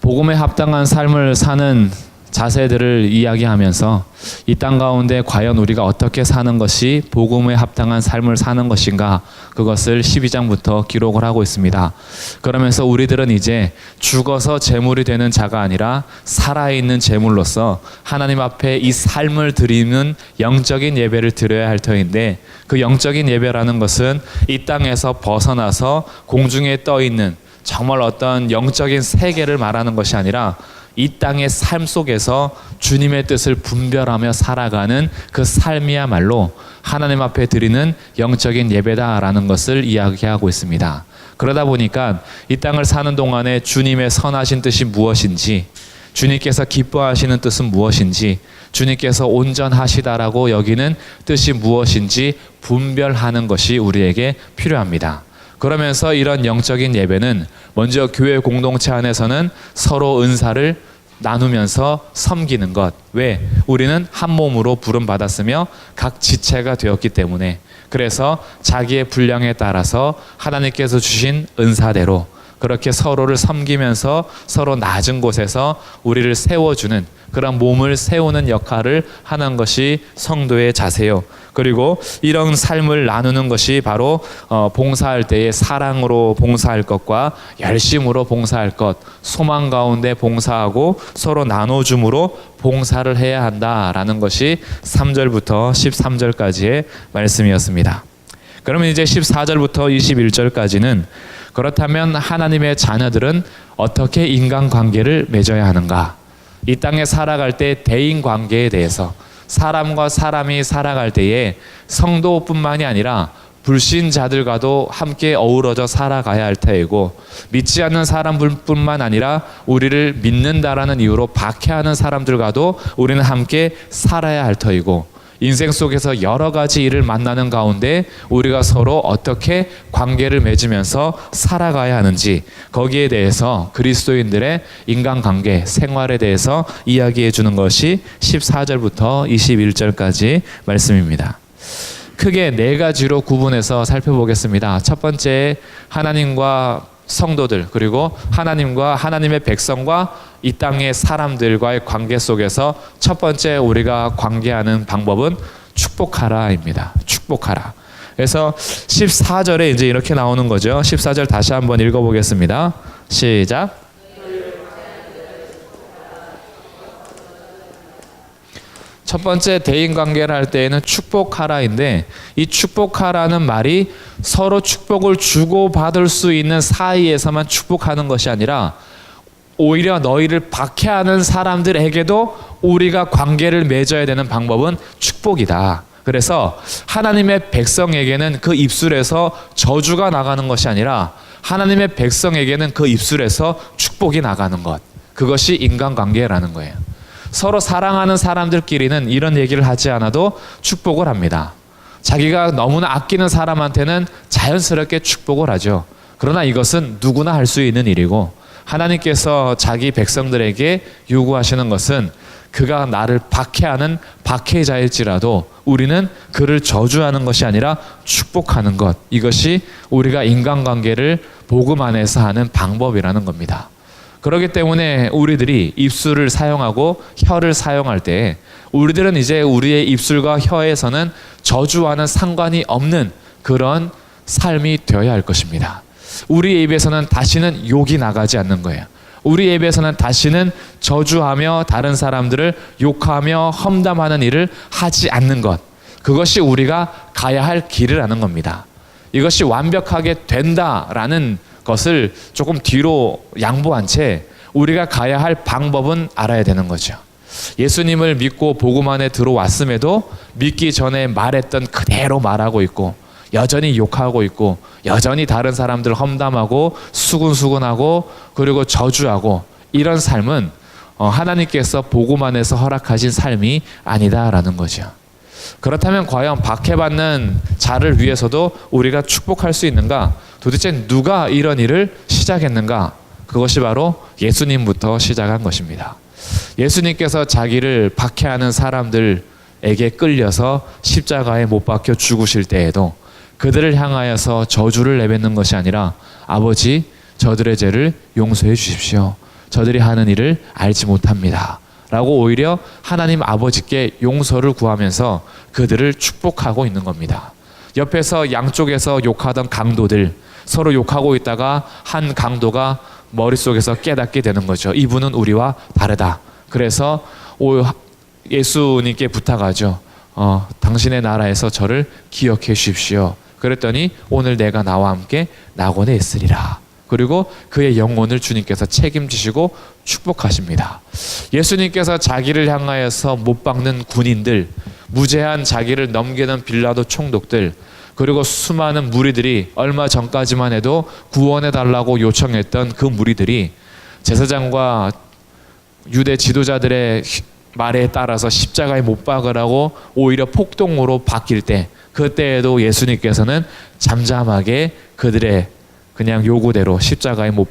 복음에 합당한 삶을 사는 자세들을 이야기하면서 이 땅 가운데 과연 우리가 어떻게 사는 것이 복음에 합당한 삶을 사는 것인가, 그것을 12장부터 기록을 하고 있습니다. 그러면서 우리들은 이제 죽어서 제물이 되는 자가 아니라 살아있는 제물로서 하나님 앞에 이 삶을 드리는 영적인 예배를 드려야 할 터인데, 그 영적인 예배라는 것은 이 땅에서 벗어나서 공중에 떠 있는 정말 어떤 영적인 세계를 말하는 것이 아니라 이 땅의 삶 속에서 주님의 뜻을 분별하며 살아가는 그 삶이야말로 하나님 앞에 드리는 영적인 예배다라는 것을 이야기하고 있습니다. 그러다 보니까 이 땅을 사는 동안에 주님의 선하신 뜻이 무엇인지, 주님께서 기뻐하시는 뜻은 무엇인지, 주님께서 온전하시다라고 여기는 뜻이 무엇인지 분별하는 것이 우리에게 필요합니다. 그러면서 이런 영적인 예배는 먼저 교회 공동체 안에서는 서로 은사를 나누면서 섬기는 것. 왜? 우리는 한 몸으로 부름받았으며 각 지체가 되었기 때문에, 그래서 자기의 분량에 따라서 하나님께서 주신 은사대로 그렇게 서로를 섬기면서 서로 낮은 곳에서 우리를 세워주는 그런 몸을 세우는 역할을 하는 것이 성도의 자세요. 그리고 이런 삶을 나누는 것이 바로 봉사할 때에 사랑으로 봉사할 것과 열심으로 봉사할 것, 소망 가운데 봉사하고 서로 나눠줌으로 봉사를 해야 한다라는 것이 3절부터 13절까지의 말씀이었습니다. 그러면 이제 14절부터 21절까지는 그렇다면 하나님의 자녀들은 어떻게 인간관계를 맺어야 하는가? 이 땅에 살아갈 때 대인관계에 대해서, 사람과 사람이 살아갈 때에 성도뿐만이 아니라 불신자들과도 함께 어우러져 살아가야 할 터이고, 믿지 않는 사람뿐만 아니라 우리를 믿는다라는 이유로 박해하는 사람들과도 우리는 함께 살아야 할 터이고, 인생 속에서 여러 가지 일을 만나는 가운데 우리가 서로 어떻게 관계를 맺으면서 살아가야 하는지, 거기에 대해서 그리스도인들의 인간관계, 생활에 대해서 이야기해 주는 것이 14절부터 21절까지 말씀입니다. 크게 네 가지로 구분해서 살펴보겠습니다. 첫 번째, 하나님과 성도들, 그리고 하나님과 하나님의 백성과 이 땅의 사람들과의 관계 속에서 첫 번째 우리가 관계하는 방법은 축복하라입니다. 축복하라. 그래서 14절에 이제 이렇게 나오는 거죠. 14절 다시 한번 읽어보겠습니다. 시작. 첫 번째 대인관계를 할 때에는 축복하라인데, 이 축복하라는 말이 서로 축복을 주고받을 수 있는 사이에서만 축복하는 것이 아니라 오히려 너희를 박해하는 사람들에게도 우리가 관계를 맺어야 되는 방법은 축복이다. 그래서 하나님의 백성에게는 그 입술에서 저주가 나가는 것이 아니라 하나님의 백성에게는 그 입술에서 축복이 나가는 것, 그것이 인간관계라는 거예요. 서로 사랑하는 사람들끼리는 이런 얘기를 하지 않아도 축복을 합니다. 자기가 너무나 아끼는 사람한테는 자연스럽게 축복을 하죠. 그러나 이것은 누구나 할 수 있는 일이고, 하나님께서 자기 백성들에게 요구하시는 것은 그가 나를 박해하는 박해자일지라도 우리는 그를 저주하는 것이 아니라 축복하는 것, 이것이 우리가 인간관계를 복음 안에서 하는 방법이라는 겁니다. 그렇기 때문에 우리들이 입술을 사용하고 혀를 사용할 때 우리들은 이제 우리의 입술과 혀에서는 저주와는 상관이 없는 그런 삶이 되어야 할 것입니다. 우리의 입에서는 다시는 욕이 나가지 않는 거예요. 우리의 입에서는 다시는 저주하며 다른 사람들을 욕하며 험담하는 일을 하지 않는 것, 그것이 우리가 가야 할 길이라는 겁니다. 이것이 완벽하게 된다라는 것을 조금 뒤로 양보한 채 우리가 가야 할 방법은 알아야 되는 거죠. 예수님을 믿고 복음 안에 들어왔음에도 믿기 전에 말했던 그대로 말하고 있고, 여전히 욕하고 있고, 여전히 다른 사람들 험담하고 수군수군하고 그리고 저주하고, 이런 삶은 하나님께서 복음 안에서 허락하신 삶이 아니다라는 거죠. 그렇다면 과연 박해받는 자를 위해서도 우리가 축복할 수 있는가? 도대체 누가 이런 일을 시작했는가? 그것이 바로 예수님부터 시작한 것입니다. 예수님께서 자기를 박해하는 사람들에게 끌려서 십자가에 못 박혀 죽으실 때에도 그들을 향하여서 저주를 내뱉는 것이 아니라, 아버지, 저들의 죄를 용서해 주십시오. 저들이 하는 일을 알지 못합니다. 라고 오히려 하나님 아버지께 용서를 구하면서 그들을 축복하고 있는 겁니다. 옆에서 양쪽에서 욕하던 강도들, 서로 욕하고 있다가 한 강도가 머릿속에서 깨닫게 되는 거죠. 이분은 우리와 다르다. 그래서 예수님께 부탁하죠. 당신의 나라에서 저를 기억해 주십시오. 그랬더니 오늘 내가 나와 함께 낙원에 있으리라. 그리고 그의 영혼을 주님께서 책임지시고 축복하십니다. 예수님께서 자기를 향하여서 못 박는 군인들, 무죄한 자기를 넘기는 빌라도 총독들, 그리고 수많은 무리들이 얼마 전까지만 해도 구원해달라고 요청했던 그 무리들이 제사장과 유대 지도자들의 말에 따라서 십자가에 못 박으라고 오히려 폭동으로 바뀔 때, 그때에도 예수님께서는 잠잠하게 그들의 그냥 요구대로 십자가에 못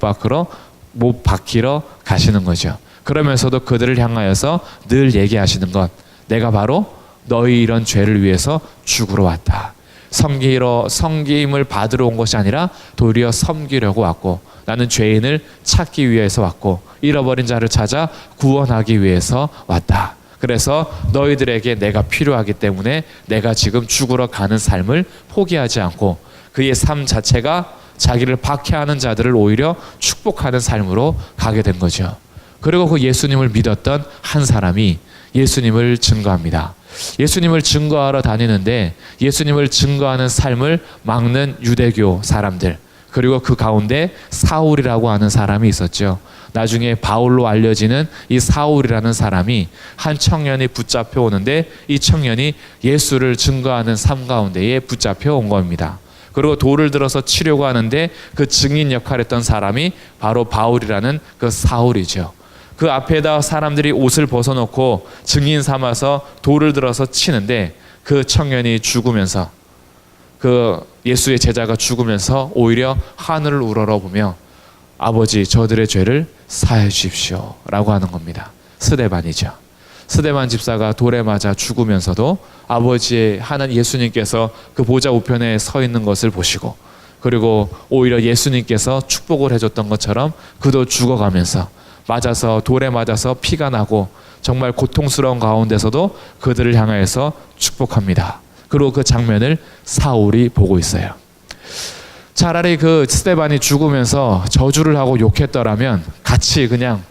박히러 가시는 거죠. 그러면서도 그들을 향하여서 늘 얘기하시는 것, 내가 바로 너희 이런 죄를 위해서 죽으러 왔다. 섬김을 받으러 온 것이 아니라 도리어 섬기려고 왔고, 나는 죄인을 찾기 위해서 왔고, 잃어버린 자를 찾아 구원하기 위해서 왔다. 그래서 너희들에게 내가 필요하기 때문에 내가 지금 죽으러 가는 삶을 포기하지 않고 그의 삶 자체가 자기를 박해하는 자들을 오히려 축복하는 삶으로 가게 된 거죠. 그리고 그 예수님을 믿었던 한 사람이 예수님을 증거합니다. 예수님을 증거하러 다니는데 예수님을 증거하는 삶을 막는 유대교 사람들, 그리고 그 가운데 사울이라고 하는 사람이 있었죠. 나중에 바울로 알려지는 이 사울이라는 사람이 한 청년이 붙잡혀 오는데 이 청년이 예수를 증거하는 삶 가운데에 붙잡혀 온 겁니다. 그리고 돌을 들어서 치려고 하는데 그 증인 역할을 했던 사람이 바로 바울이라는 그 사울이죠. 그 앞에다 사람들이 옷을 벗어놓고 증인 삼아서 돌을 들어서 치는데 그 청년이 죽으면서, 그 예수의 제자가 죽으면서 오히려 하늘을 우러러보며 아버지 저들의 죄를 사해 주십시오 라고 하는 겁니다. 스데반이죠. 스데반 집사가 돌에 맞아 죽으면서도 아버지의 하나님 예수님께서 그 보좌 우편에 서 있는 것을 보시고, 그리고 오히려 예수님께서 축복을 해줬던 것처럼 그도 죽어가면서 돌에 맞아서 피가 나고 정말 고통스러운 가운데서도 그들을 향하여서 축복합니다. 그리고 그 장면을 사울이 보고 있어요. 차라리 그 스데반이 죽으면서 저주를 하고 욕했더라면 같이 그냥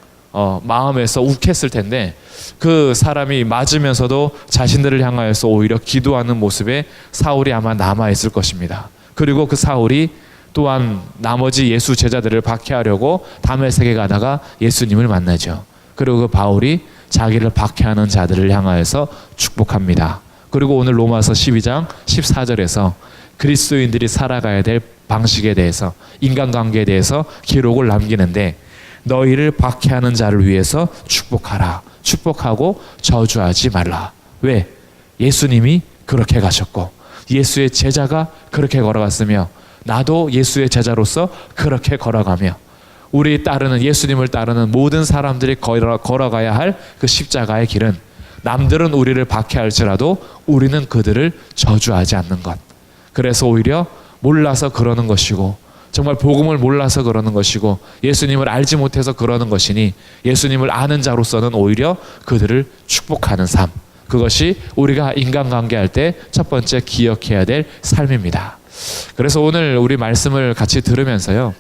마음에서 욱했을 텐데, 그 사람이 맞으면서도 자신들을 향하여서 오히려 기도하는 모습에 사울이 아마 남아있을 것입니다. 그리고 그 사울이 또한 나머지 예수 제자들을 박해하려고 다메섹에 가다가 예수님을 만나죠. 그리고 그 바울이 자기를 박해하는 자들을 향하여서 축복합니다. 그리고 오늘 로마서 12장 14절에서 그리스도인들이 살아가야 될 방식에 대해서, 인간관계에 대해서 기록을 남기는데, 너희를 박해하는 자를 위해서 축복하라. 축복하고 저주하지 말라. 왜? 예수님이 그렇게 가셨고 예수의 제자가 그렇게 걸어갔으며 나도 예수의 제자로서 그렇게 걸어가며 우리 따르는 예수님을 따르는 모든 사람들이 걸어가야 할 그 십자가의 길은, 남들은 우리를 박해할지라도 우리는 그들을 저주하지 않는 것. 그래서 오히려 몰라서 그러는 것이고, 정말 복음을 몰라서 그러는 것이고, 예수님을 알지 못해서 그러는 것이니 예수님을 아는 자로서는 오히려 그들을 축복하는 삶, 그것이 우리가 인간관계할 때 첫 번째 기억해야 될 삶입니다. 그래서 오늘 우리 말씀을 같이 들으면서요,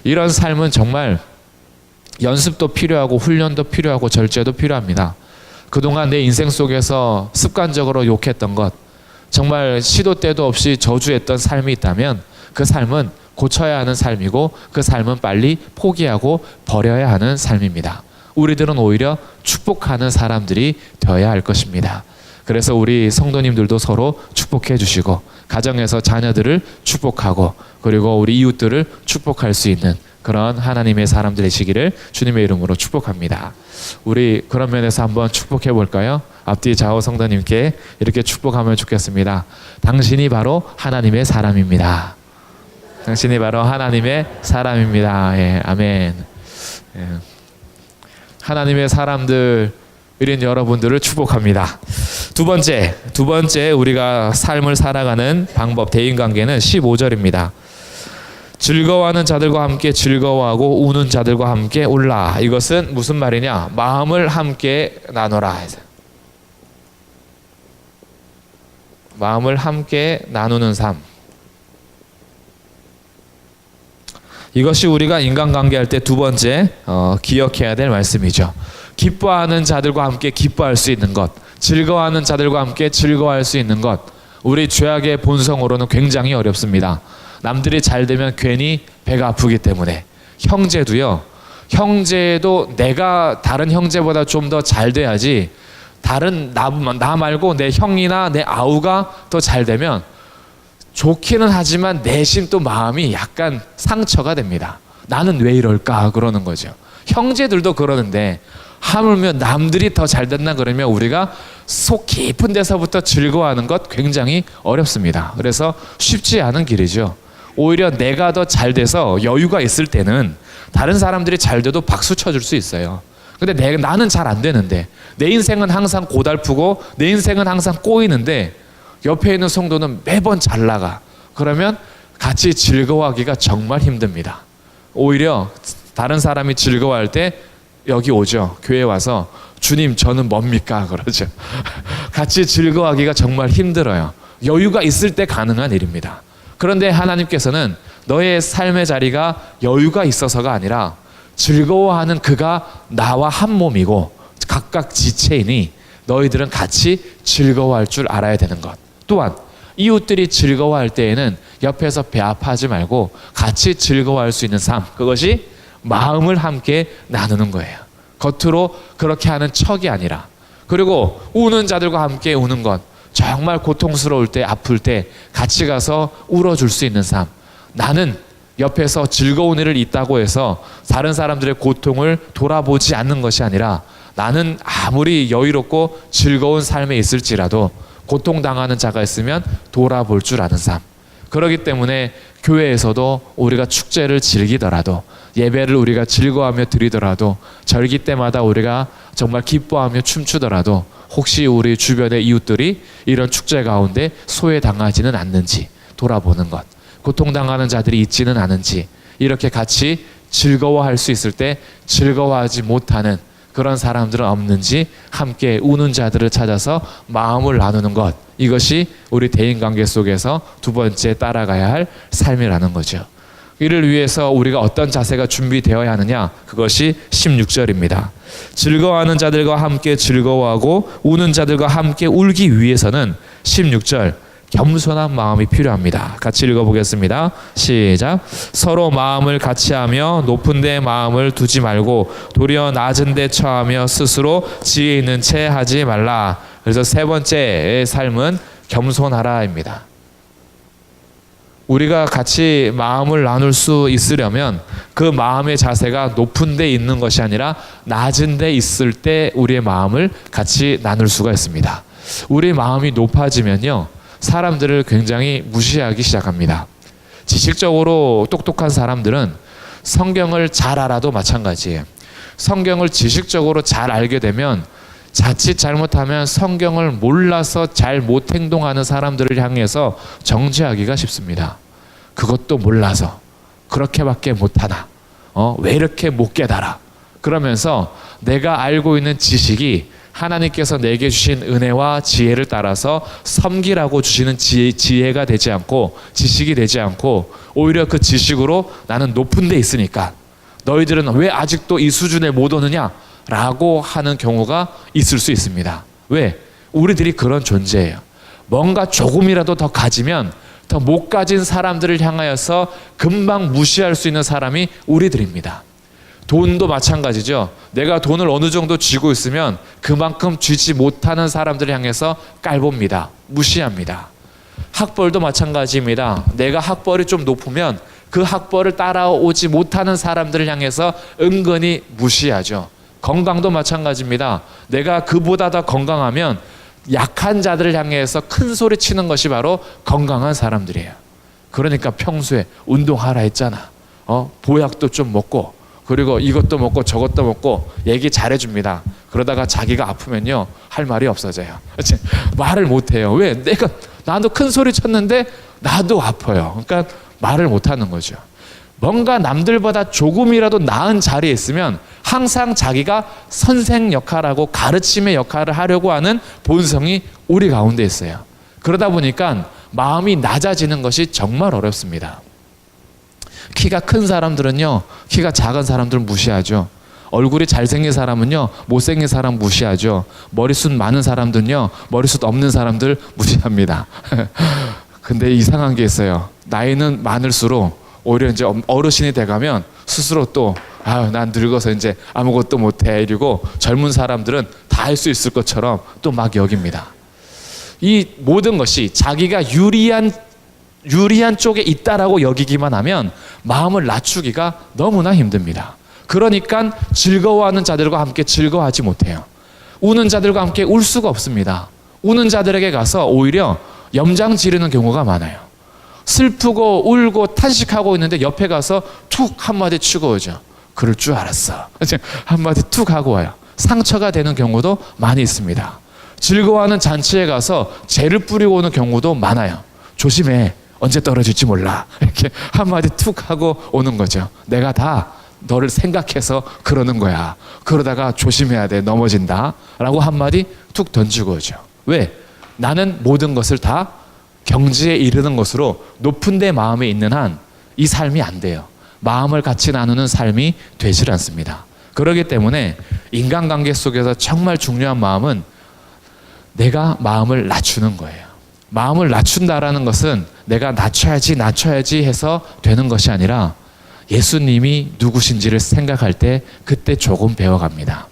이런 삶은 정말 연습도 필요하고 훈련도 필요하고 절제도 필요합니다. 그동안 내 인생 속에서 습관적으로 욕했던 것, 정말 시도 때도 없이 저주했던 삶이 있다면 그 삶은 고쳐야 하는 삶이고, 그 삶은 빨리 포기하고 버려야 하는 삶입니다. 우리들은 오히려 축복하는 사람들이 되어야 할 것입니다. 그래서 우리 성도님들도 서로 축복해 주시고, 가정에서 자녀들을 축복하고, 그리고 우리 이웃들을 축복할 수 있는 그런 하나님의 사람들 되시기를 주님의 이름으로 축복합니다. 우리 그런 면에서 한번 축복해 볼까요? 앞뒤 좌우 성도님께 이렇게 축복하면 좋겠습니다. 당신이 바로 하나님의 사람입니다. 당신이 바로 하나님의 사람입니다. 예, 아멘. 예. 하나님의 사람들인 여러분들을 축복합니다. 두 번째 우리가 삶을 살아가는 방법, 대인관계는 15절입니다. 즐거워하는 자들과 함께 즐거워하고 우는 자들과 함께 울라. 이것은 무슨 말이냐? 마음을 함께 나눠라. 마음을 함께 나누는 삶. 이것이 우리가 인간관계할 때 두 번째 기억해야 될 말씀이죠. 기뻐하는 자들과 함께 기뻐할 수 있는 것, 즐거워하는 자들과 함께 즐거워할 수 있는 것, 우리 죄악의 본성으로는 굉장히 어렵습니다. 남들이 잘 되면 괜히 배가 아프기 때문에. 형제도 내가 다른 형제보다 좀 더 잘 돼야지, 다른 나 말고 내 형이나 내 아우가 더 잘 되면 좋기는 하지만 내심 또 마음이 약간 상처가 됩니다. 나는 왜 이럴까 그러는 거죠. 형제들도 그러는데 하물며 남들이 더 잘 됐나 그러면 우리가 속 깊은 데서부터 즐거워하는 것 굉장히 어렵습니다. 그래서 쉽지 않은 길이죠. 오히려 내가 더 잘 돼서 여유가 있을 때는 다른 사람들이 잘 돼도 박수 쳐줄 수 있어요. 근데 나는 잘 안 되는데, 내 인생은 항상 고달프고 내 인생은 항상 꼬이는데 옆에 있는 성도는 매번 잘 나가. 그러면 같이 즐거워하기가 정말 힘듭니다. 오히려 다른 사람이 즐거워할 때 여기 오죠. 교회 와서 주님 저는 뭡니까? 그러죠. 같이 즐거워하기가 정말 힘들어요. 여유가 있을 때 가능한 일입니다. 그런데 하나님께서는 너의 삶의 자리가 여유가 있어서가 아니라 즐거워하는 그가 나와 한 몸이고 각각 지체이니 너희들은 같이 즐거워할 줄 알아야 되는 것. 또한 이웃들이 즐거워할 때에는 옆에서 배 아파하지 말고 같이 즐거워할 수 있는 삶, 그것이 마음을 함께 나누는 거예요. 겉으로 그렇게 하는 척이 아니라. 그리고 우는 자들과 함께 우는 것, 정말 고통스러울 때, 아플 때 같이 가서 울어줄 수 있는 삶. 나는 옆에서 즐거운 일을 있다고 해서 다른 사람들의 고통을 돌아보지 않는 것이 아니라 나는 아무리 여유롭고 즐거운 삶에 있을지라도 고통당하는 자가 있으면 돌아볼 줄 아는 삶. 그렇기 때문에 교회에서도 우리가 축제를 즐기더라도, 예배를 우리가 즐거워하며 드리더라도, 절기 때마다 우리가 정말 기뻐하며 춤추더라도 혹시 우리 주변의 이웃들이 이런 축제 가운데 소외당하지는 않는지 돌아보는 것, 고통당하는 자들이 있지는 않은지, 이렇게 같이 즐거워할 수 있을 때 즐거워하지 못하는 그런 사람들은 없는지 함께 우는 자들을 찾아서 마음을 나누는 것, 이것이 우리 대인관계 속에서 두 번째 따라가야 할 삶이라는 거죠. 이를 위해서 우리가 어떤 자세가 준비되어야 하느냐, 그것이 16절입니다. 즐거워하는 자들과 함께 즐거워하고 우는 자들과 함께 울기 위해서는 16절 겸손한 마음이 필요합니다. 같이 읽어보겠습니다. 시작. 서로 마음을 같이하며 높은 데 마음을 두지 말고 도리어 낮은 데 처하며 스스로 지혜 있는 채 하지 말라. 그래서 세 번째의 삶은 겸손하라입니다. 우리가 같이 마음을 나눌 수 있으려면 그 마음의 자세가 높은 데 있는 것이 아니라 낮은 데 있을 때 우리의 마음을 같이 나눌 수가 있습니다. 우리의 마음이 높아지면요, 사람들을 굉장히 무시하기 시작합니다. 지식적으로 똑똑한 사람들은 성경을 잘 알아도 마찬가지예요. 성경을 지식적으로 잘 알게 되면 자칫 잘못하면 성경을 몰라서 잘 못 행동하는 사람들을 향해서 정죄하기가 쉽습니다. 그것도 몰라서 그렇게밖에 못하나? 왜 이렇게 못 깨달아? 그러면서 내가 알고 있는 지식이 하나님께서 내게 주신 은혜와 지혜를 따라서 섬기라고 주시는 지혜가 되지 않고 지식이 되지 않고 오히려 그 지식으로 나는 높은 데 있으니까 너희들은 왜 아직도 이 수준에 못 오느냐? 라고 하는 경우가 있을 수 있습니다. 왜? 우리들이 그런 존재예요. 뭔가 조금이라도 더 가지면 더 못 가진 사람들을 향하여서 금방 무시할 수 있는 사람이 우리들입니다. 돈도 마찬가지죠. 내가 돈을 어느 정도 쥐고 있으면 그만큼 쥐지 못하는 사람들을 향해서 깔봅니다. 무시합니다. 학벌도 마찬가지입니다. 내가 학벌이 좀 높으면 그 학벌을 따라오지 못하는 사람들을 향해서 은근히 무시하죠. 건강도 마찬가지입니다. 내가 그보다 더 건강하면 약한 자들을 향해서 큰 소리 치는 것이 바로 건강한 사람들이에요. 그러니까 평소에 운동하라 했잖아. 보약도 좀 먹고 그리고 이것도 먹고 저것도 먹고 얘기 잘해줍니다. 그러다가 자기가 아프면요, 할 말이 없어져요. 말을 못해요. 왜? 나도 큰 소리 쳤는데 나도 아파요. 그러니까 말을 못하는 거죠. 뭔가 남들보다 조금이라도 나은 자리에 있으면 항상 자기가 선생 역할하고 가르침의 역할을 하려고 하는 본성이 우리 가운데 있어요. 그러다 보니까 마음이 낮아지는 것이 정말 어렵습니다. 키가 큰 사람들은요, 키가 작은 사람들은 무시하죠. 얼굴이 잘생긴 사람은요, 못생긴 사람 무시하죠. 머리숱 많은 사람들은요, 머리숱 없는 사람들 무시합니다. 근데 이상한 게 있어요. 나이는 많을수록 오히려 이제 어르신이 돼가면 스스로 또 난 늙어서 이제 아무것도 못해 이러고 젊은 사람들은 다 할 수 있을 것처럼 또 막 여깁니다. 이 모든 것이 자기가 유리한 쪽에 있다라고 여기기만 하면 마음을 낮추기가 너무나 힘듭니다. 그러니까 즐거워하는 자들과 함께 즐거워하지 못해요. 우는 자들과 함께 울 수가 없습니다. 우는 자들에게 가서 오히려 염장 지르는 경우가 많아요. 슬프고 울고 탄식하고 있는데 옆에 가서 툭 한마디 치고 오죠. 그럴 줄 알았어. 한마디 툭 하고 와요. 상처가 되는 경우도 많이 있습니다. 즐거워하는 잔치에 가서 재를 뿌리고 오는 경우도 많아요. 조심해. 언제 떨어질지 몰라. 이렇게 한마디 툭 하고 오는 거죠. 내가 다 너를 생각해서 그러는 거야. 그러다가 조심해야 돼. 넘어진다. 라고 한마디 툭 던지고 오죠. 왜? 나는 모든 것을 다 경지에 이르는 것으로 높은 데 마음에 있는 한 이 삶이 안 돼요. 마음을 같이 나누는 삶이 되질 않습니다. 그렇기 때문에 인간관계 속에서 정말 중요한 마음은 내가 마음을 낮추는 거예요. 마음을 낮춘다라는 것은 내가 낮춰야지 해서 되는 것이 아니라 예수님이 누구신지를 생각할 때 그때 조금 배워갑니다.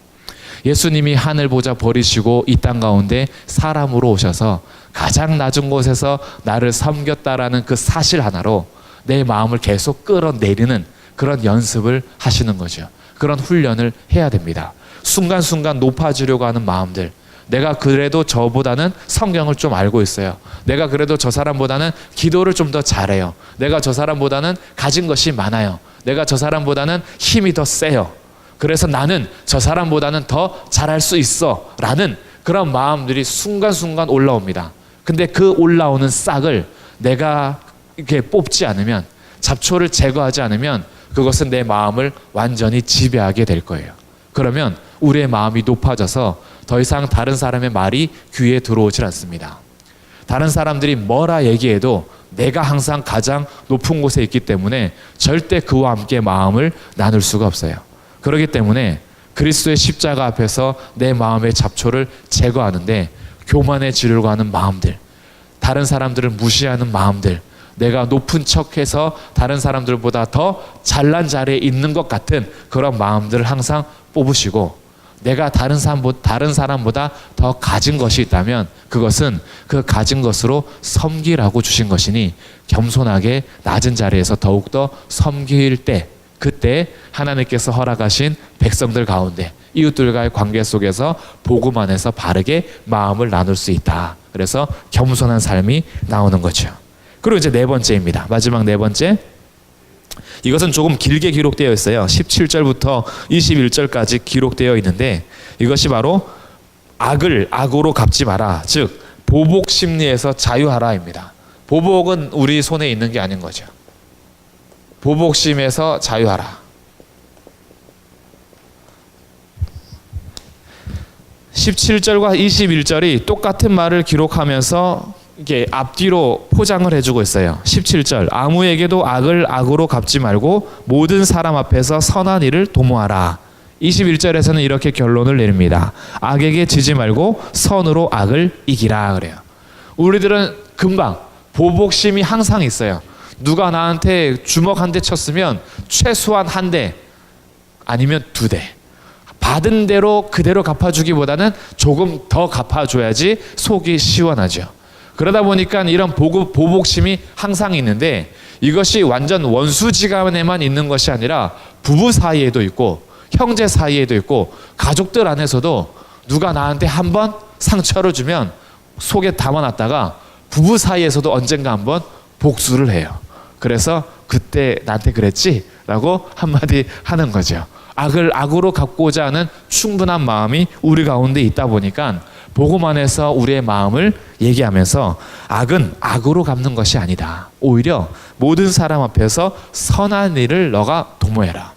예수님이 하늘 보좌 버리시고 이 땅 가운데 사람으로 오셔서 가장 낮은 곳에서 나를 섬겼다라는 그 사실 하나로 내 마음을 계속 끌어내리는 그런 연습을 하시는 거죠. 그런 훈련을 해야 됩니다. 순간순간 높아지려고 하는 마음들, 내가 그래도 저보다는 성경을 좀 알고 있어요. 내가 그래도 저 사람보다는 기도를 좀 더 잘해요. 내가 저 사람보다는 가진 것이 많아요. 내가 저 사람보다는 힘이 더 세요. 그래서 나는 저 사람보다는 더 잘할 수 있어 라는 그런 마음들이 순간순간 올라옵니다. 근데 그 올라오는 싹을 내가 이렇게 뽑지 않으면, 잡초를 제거하지 않으면 그것은 내 마음을 완전히 지배하게 될 거예요. 그러면 우리의 마음이 높아져서 더 이상 다른 사람의 말이 귀에 들어오질 않습니다. 다른 사람들이 뭐라 얘기해도 내가 항상 가장 높은 곳에 있기 때문에 절대 그와 함께 마음을 나눌 수가 없어요. 그렇기 때문에 그리스도의 십자가 앞에서 내 마음의 잡초를 제거하는데 교만해지려고 하는 마음들, 다른 사람들을 무시하는 마음들, 내가 높은 척해서 다른 사람들보다 더 잘난 자리에 있는 것 같은 그런 마음들을 항상 뽑으시고, 내가 다른 사람보다 더 가진 것이 있다면 그것은 그 가진 것으로 섬기라고 주신 것이니 겸손하게 낮은 자리에서 더욱더 섬길 때, 그때 하나님께서 허락하신 백성들 가운데 이웃들과의 관계 속에서 복음 안에서 바르게 마음을 나눌 수 있다. 그래서 겸손한 삶이 나오는 거죠. 그리고 이제 네 번째입니다. 마지막 네 번째. 이것은 조금 길게 기록되어 있어요. 17절부터 21절까지 기록되어 있는데 이것이 바로 악을 악으로 갚지 마라. 즉 보복 심리에서 자유하라입니다. 보복은 우리 손에 있는 게 아닌 거죠. 보복심에서 자유하라. 17절과 21절이 똑같은 말을 기록하면서 이게 앞뒤로 포장을 해주고 있어요. 17절, 아무에게도 악을 악으로 갚지 말고 모든 사람 앞에서 선한 일을 도모하라. 21절에서는 이렇게 결론을 내립니다. 악에게 지지 말고 선으로 악을 이기라 그래요. 우리들은 금방 보복심이 항상 있어요. 누가 나한테 주먹 한 대 쳤으면 최소한 한 대 아니면 두 대. 받은 대로 그대로 갚아주기보다는 조금 더 갚아줘야지 속이 시원하죠. 그러다 보니까 이런 보복심이 항상 있는데 이것이 완전 원수지간에만 있는 것이 아니라 부부 사이에도 있고 형제 사이에도 있고 가족들 안에서도 누가 나한테 한번 상처를 주면 속에 담아놨다가 부부 사이에서도 언젠가 한번 복수를 해요. 그래서 그때 나한테 그랬지? 라고 한마디 하는 거죠. 악을 악으로 갚고자 하는 충분한 마음이 우리 가운데 있다 보니까 복음 안에서 우리의 마음을 얘기하면서 악은 악으로 갚는 것이 아니다. 오히려 모든 사람 앞에서 선한 일을 너가 도모해라.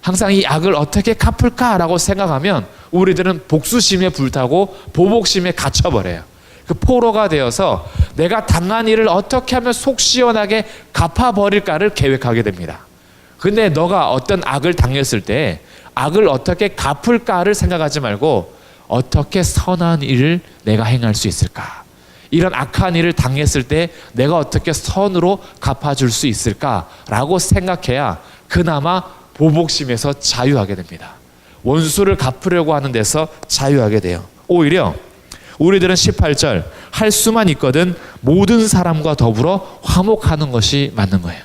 항상 이 악을 어떻게 갚을까라고 생각하면 우리들은 복수심에 불타고 보복심에 갇혀버려요. 그 포로가 되어서 내가 당한 일을 어떻게 하면 속 시원하게 갚아버릴까를 계획하게 됩니다. 근데 너가 어떤 악을 당했을 때 악을 어떻게 갚을까를 생각하지 말고 어떻게 선한 일을 내가 행할 수 있을까? 이런 악한 일을 당했을 때 내가 어떻게 선으로 갚아줄 수 있을까라고 생각해야 그나마 보복심에서 자유하게 됩니다. 원수를 갚으려고 하는 데서 자유하게 돼요. 오히려 우리들은 18절 할 수만 있거든 모든 사람과 더불어 화목하는 것이 맞는 거예요.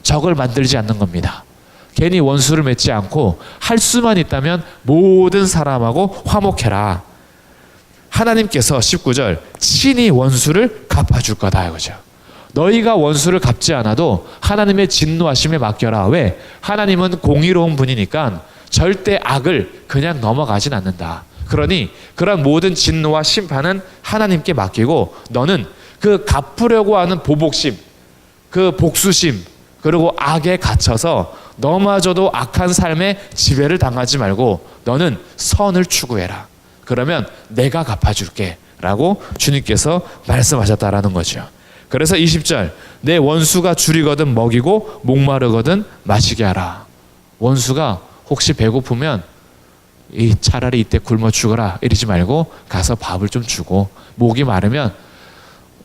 적을 만들지 않는 겁니다. 괜히 원수를 맺지 않고 할 수만 있다면 모든 사람하고 화목해라. 하나님께서 19절 친히 원수를 갚아줄 거다 이거죠. 너희가 원수를 갚지 않아도 하나님의 진노하심에 맡겨라. 왜? 하나님은 공의로운 분이니까 절대 악을 그냥 넘어가진 않는다. 그러니 그런 모든 진노와 심판은 하나님께 맡기고 너는 그 갚으려고 하는 보복심, 그 복수심, 그리고 악에 갇혀서 너마저도 악한 삶의 지배를 당하지 말고 너는 선을 추구해라. 그러면 내가 갚아줄게 라고 주님께서 말씀하셨다라는 거죠. 그래서 20절 내 원수가 줄이거든 먹이고 목마르거든 마시게 하라. 원수가 혹시 배고프면 차라리 이때 굶어 죽어라 이러지 말고 가서 밥을 좀 주고, 목이 마르면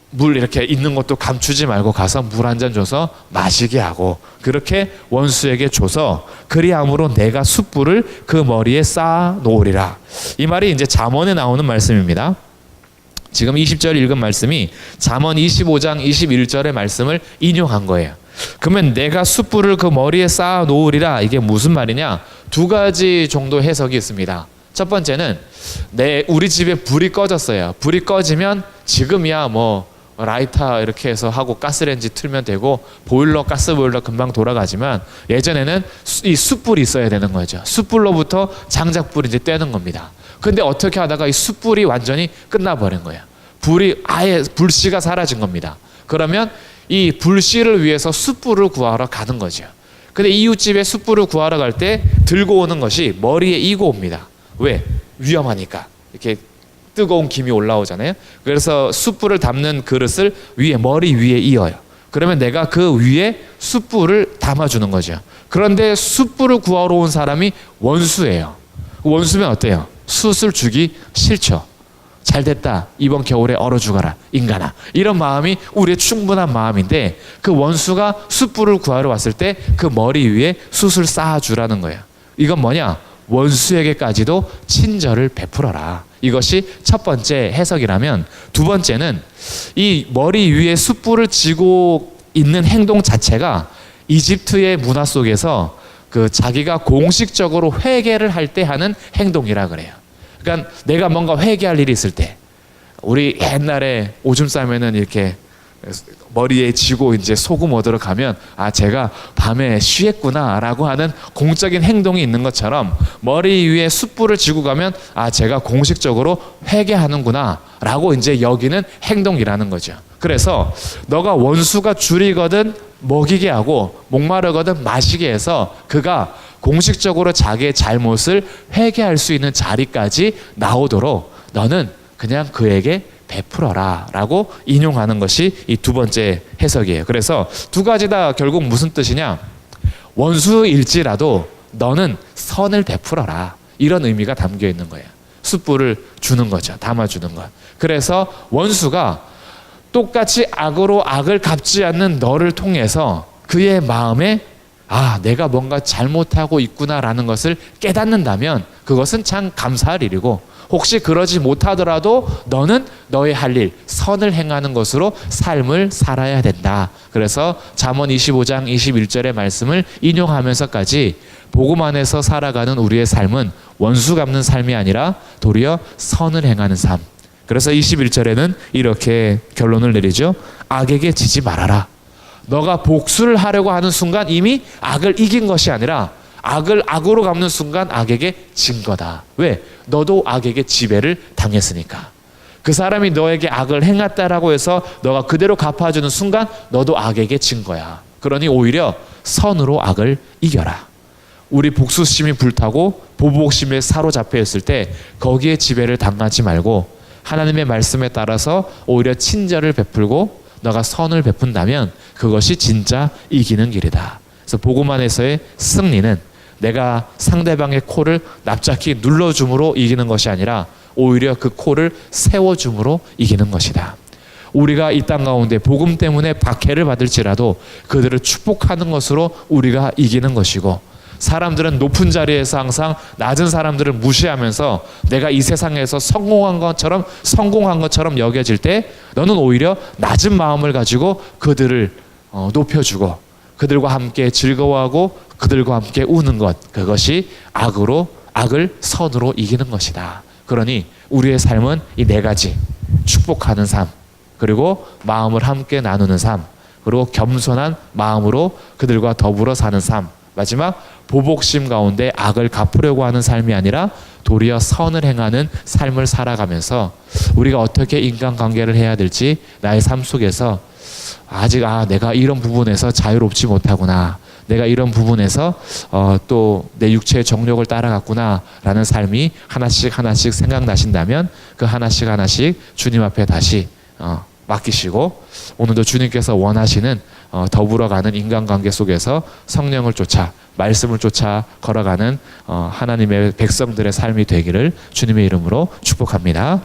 물 이렇게 있는 것도 감추지 말고 가서 물 한 잔 줘서 마시게 하고, 그렇게 원수에게 줘서 그리함으로 내가 숯불을 그 머리에 쌓아 놓으리라. 이 말이 이제 잠언에 나오는 말씀입니다. 지금 20절 읽은 말씀이 잠언 25장 21절의 말씀을 인용한 거예요. 그러면 내가 숯불을 그 머리에 쌓아 놓으리라, 이게 무슨 말이냐? 두 가지 정도 해석이 있습니다. 첫 번째는 우리 집에 불이 꺼졌어요. 불이 꺼지면 지금이야 뭐 라이터 이렇게 해서 하고 가스레인지 틀면 되고 보일러, 가스보일러 금방 돌아가지만 예전에는 이 숯불이 있어야 되는 거죠. 숯불로부터 장작불이 이제 떼는 겁니다. 근데 어떻게 하다가 이 숯불이 완전히 끝나버린 거예요. 불이 아예 불씨가 사라진 겁니다. 그러면 이 불씨를 위해서 숯불을 구하러 가는 거죠. 근데 이웃집에 숯불을 구하러 갈 때 들고 오는 것이 머리에 이고 옵니다. 왜? 위험하니까. 이렇게 뜨거운 김이 올라오잖아요. 그래서 숯불을 담는 그릇을 머리 위에 이어요. 그러면 내가 그 위에 숯불을 담아주는 거죠. 그런데 숯불을 구하러 온 사람이 원수예요. 원수면 어때요? 숯을 주기 싫죠. 잘됐다, 이번 겨울에 얼어 죽어라 인간아, 이런 마음이 우리의 충분한 마음인데, 그 원수가 숯불을 구하러 왔을 때 그 머리 위에 숯을 쌓아주라는 거예요. 이건 뭐냐? 원수에게까지도 친절을 베풀어라. 이것이 첫 번째 해석이라면, 두 번째는 이 머리 위에 숯불을 쥐고 있는 행동 자체가 이집트의 문화 속에서 그 자기가 공식적으로 회개를 할 때 하는 행동이라 그래요. 그러니까 내가 뭔가 회개할 일이 있을 때, 우리 옛날에 오줌 싸면은 이렇게 머리에 쥐고 이제 소금 얻으러 가면 제가 밤에 쉬했구나라고 하는 공적인 행동이 있는 것처럼, 머리 위에 숯불을 쥐고 가면 제가 공식적으로 회개하는구나라고 이제 여기는 행동이라는 거죠. 그래서 너가 원수가 줄이거든 먹이게 하고 목마르거든 마시게 해서 그가 공식적으로 자기의 잘못을 회개할 수 있는 자리까지 나오도록 너는 그냥 그에게 베풀어라 라고 인용하는 것이 이 두 번째 해석이에요. 그래서 두 가지 다 결국 무슨 뜻이냐? 원수일지라도 너는 선을 베풀어라, 이런 의미가 담겨 있는 거예요. 숯불을 주는 거죠. 담아주는 것. 그래서 원수가 똑같이 악으로 악을 갚지 않는 너를 통해서 그의 마음에 내가 뭔가 잘못하고 있구나라는 것을 깨닫는다면 그것은 참 감사할 일이고, 혹시 그러지 못하더라도 너는 너의 할 일, 선을 행하는 것으로 삶을 살아야 된다. 그래서 잠언 25장 21절의 말씀을 인용하면서까지 복음 안에서 살아가는 우리의 삶은 원수 갚는 삶이 아니라 도리어 선을 행하는 삶. 그래서 21절에는 이렇게 결론을 내리죠. 악에게 지지 말아라. 너가 복수를 하려고 하는 순간 이미 악을 이긴 것이 아니라 악을 악으로 갚는 순간 악에게 진 거다. 왜? 너도 악에게 지배를 당했으니까. 그 사람이 너에게 악을 행했다라고 해서 너가 그대로 갚아주는 순간 너도 악에게 진 거야. 그러니 오히려 선으로 악을 이겨라. 우리 복수심이 불타고 보복심에 사로잡혀 있을 때 거기에 지배를 당하지 말고 하나님의 말씀에 따라서 오히려 친절을 베풀고 너가 선을 베푼다면 그것이 진짜 이기는 길이다. 그래서 복음 안에서의 승리는 내가 상대방의 코를 납작히 눌러줌으로 이기는 것이 아니라 오히려 그 코를 세워줌으로 이기는 것이다. 우리가 이 땅 가운데 복음 때문에 박해를 받을지라도 그들을 축복하는 것으로 우리가 이기는 것이고, 사람들은 높은 자리에서 항상 낮은 사람들을 무시하면서 내가 이 세상에서 성공한 것처럼 여겨질 때 너는 오히려 낮은 마음을 가지고 그들을 높여주고 그들과 함께 즐거워하고 그들과 함께 우는 것, 그것이 악을 선으로 이기는 것이다. 그러니 우리의 삶은 이 네 가지, 축복하는 삶, 그리고 마음을 함께 나누는 삶, 그리고 겸손한 마음으로 그들과 더불어 사는 삶, 마지막 보복심 가운데 악을 갚으려고 하는 삶이 아니라 도리어 선을 행하는 삶을 살아가면서 우리가 어떻게 인간관계를 해야 될지 나의 삶 속에서 아직 내가 이런 부분에서 자유롭지 못하구나, 내가 이런 부분에서 또 내 육체의 정욕을 따라갔구나 라는 삶이 하나씩 생각나신다면 그 하나씩 주님 앞에 다시 맡기시고 오늘도 주님께서 원하시는 더불어가는 인간관계 속에서 성령을 쫓아 말씀을 쫓아 걸어가는 하나님의 백성들의 삶이 되기를 주님의 이름으로 축복합니다.